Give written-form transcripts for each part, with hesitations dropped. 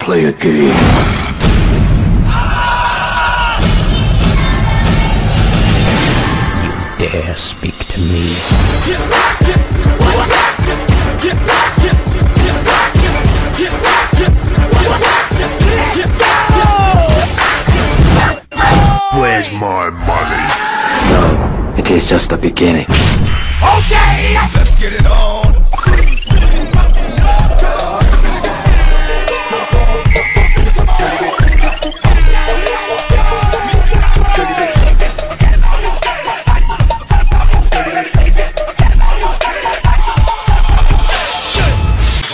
play a game. You dare speak to me? Where's my money? No, it is just the beginning. Okay, let's get it on.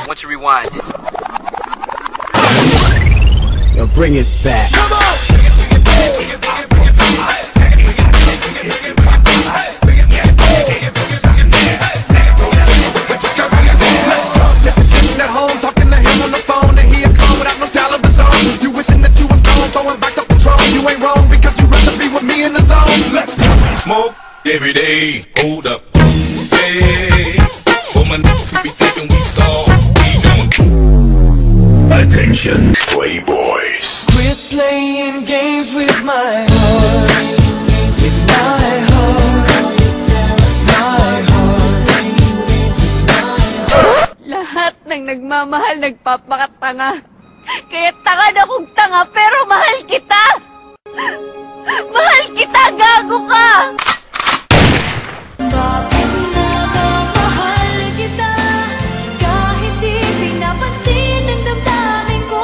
Once you rewind it. Yo, bring it back. Come on! Smoke every day, hold up. Hey, woman, be thinking we soft. We don't. Attention, playboys. Quit playing games with my heart. With my heart. My heart. Lahat ng nagmamahal nagpapakatanga. Kaya tanga na kong tanga pero mahal kita! Mahal kita, gago ka! Bakit nga ba mahal kita? Kahit di pinapansin ang damdamin ko,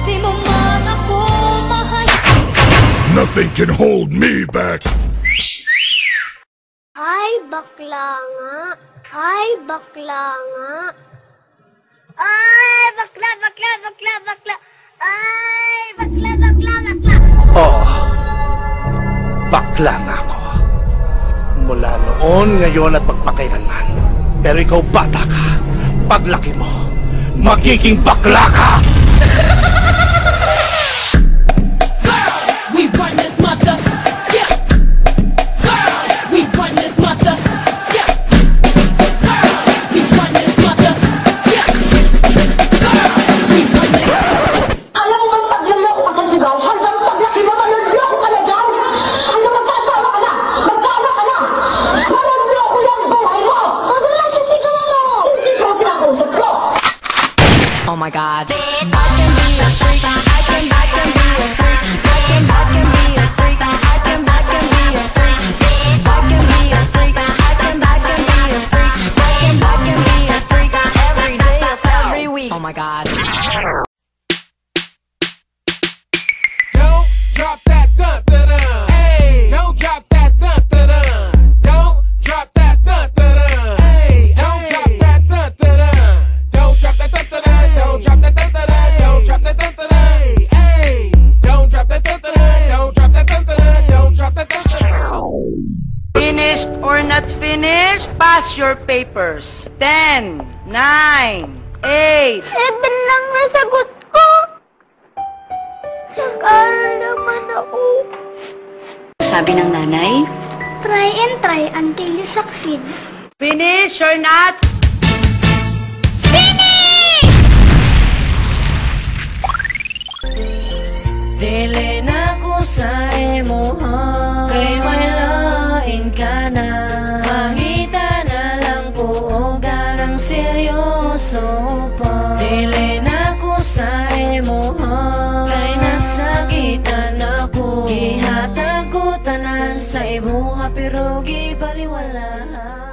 di mo man ako mahal. Nothing can hold me back. Ay, bakla nga. Ay, bakla nga. Ay, bakla, bakla, bakla, bakla. Ay, bakla, bakla, bakla. Oh, bakla nga ako. Mula noon, ngayon at magpakailanman. Pero ikaw bata ka. Paglaki mo, magiging bakla ka! We run this mother. Yeah. We run this mother. Yeah. We run this mother. Yeah. We run this. Alam mo ang pagluloko ka sa sigaw, hanggang paglaki mo, maluloko ka na dyan! Ano, magkatawa ka na! Magkaanak ka na! Maluloko yung buhay mo! Ano lang sa sigaw mo? Hindi ko kinakausap ko! Oh my God. Oh my God. Don't drop that dun dun dun. Hey, don't drop that dun dun dun. Don't drop that dun dun dun. Hey, don't drop that dun dun dun. Don't drop that dun dun dun. Don't drop that dun dun dun. Don't drop that dun dun dun. Hey, don't drop that dun dun dun. Don't drop that dun dun dun. Don't drop that dun dun dun. Finished or not finished? Pass your papers. 10, 9, 8. 7 lang nasagot ko! Nag-aaral naman ako. Sabi ng nanay, Try and try until you succeed. Finish or not? Dili na ko sa emuha, kay may lain ka na. Mangita na lang ko o garang seryoso pa. Dili na ko sa emuha, kay nasakitan ako. Gihatag ko tanan sa imuha pero gibaliwala.